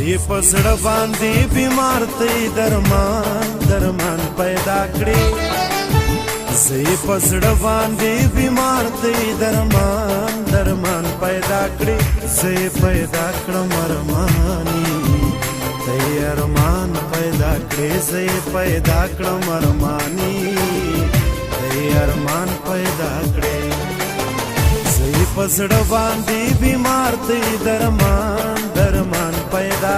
زې پسړه باندې بیمار ته درمان درمان پیدا کړې زې پسړه باندې بیمار ته درمان درمان پیدا کړې زې پیدا کړم ارمانی ته ارمان پیدا کړې زې پیدا کړم ارمانی ته ارمان پیدا کړې زې پسړه باندې بیمار ته درمان درمان پیدا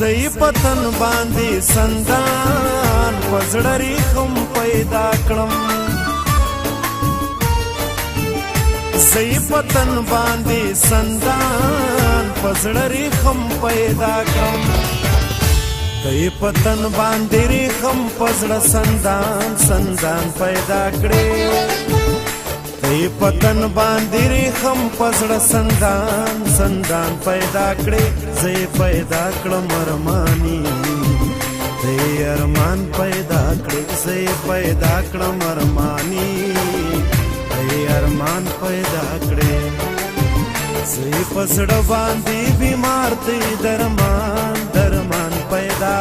زئی پتن باندې سندان وزړری خم پیدا کړم زئی پتن باندې سندان وزړری خم پیدا کړم زئی پتن باندې خم پزړ سندان سندان پیدا کړې زئی پتن باندې خم پزړ سندان سندان پیدا کړې زې پیدا کړم ارمانی زې ارمان پیدا کړې زې پیدا کړم ارمانی زې ارمان پیدا کړې زې پسړه باندې بیمار ته درمان درمان پیدا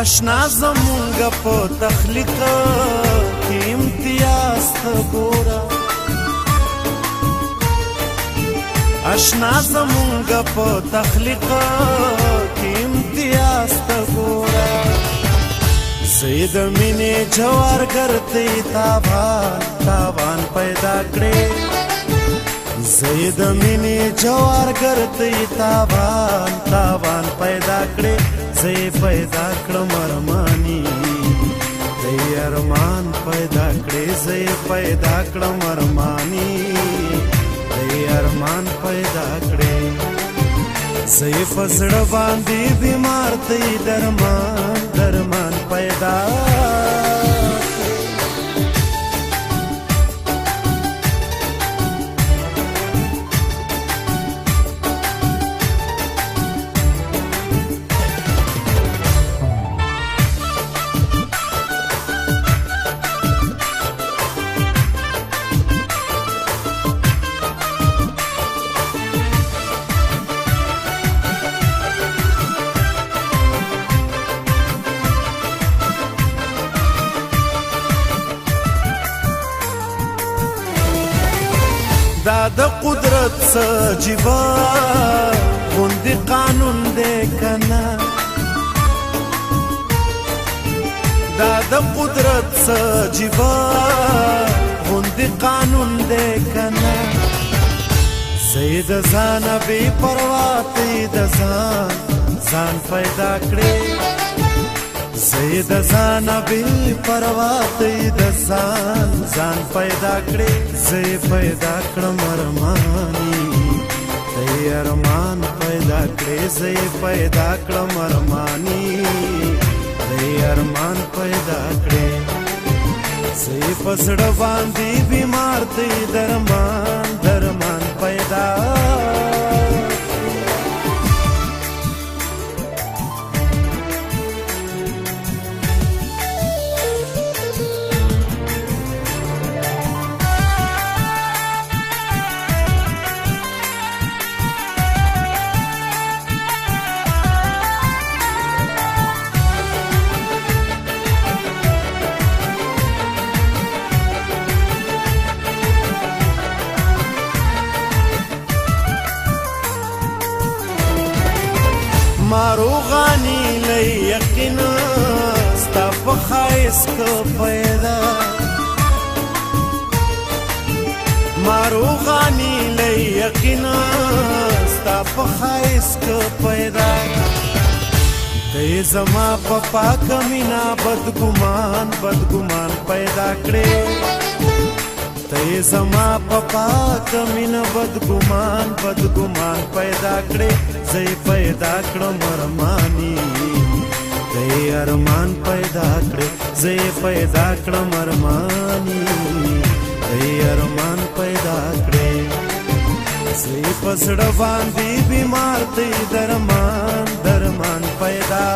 اشنا زمونږ په تخلیق کې امتیاز ته ګوره اشنا زمونږ په تخلیق کې امتیاز ته ګوره زه د مینې جوار ګرځې تاوان تاوان پیدا کړې زه د مینې جوار ګرځې تاوان تاوان پیدا کړې زې پیدا کړم ارمانی زې ارمان پیدا کړې زې پیدا کړم ارمانی زې ارمان پیدا کړې زې پسړه باندې بیمار ته درمان درمان پیدا دا د قدرت سجیبا غوندې قانون دی کنه دا د قدرت سجیبا غوندې قانون دی کنه زید ځان بې پروا ته د ځان ځان پیدا کړې زید ځان بې پروا ته د ځان ځان پیدا کړې زې پیدا کړم ارمانی ته ارمان پیدا کړې زې پیدا کړم ارمانی ته ارمان پیدا کړې زې پسړه باندې بیمار ته درمان درمان پیدا ناروغانی لی یقین ستا په ښایست که پیدا ناروغانی لی یقین ستا په ښایست که پیدا ته زما په پاکه مینا بدګمان پیدا کړې ته زما په پاکه مینا بدګمان پیدا کړې زه پیدا کړم ارمانی ته ارمان پیدا کړې زه پیدا کړم ارمانی ته ارمان پیدا کړې زه په زړه باندې بیمار ته درمان پیدا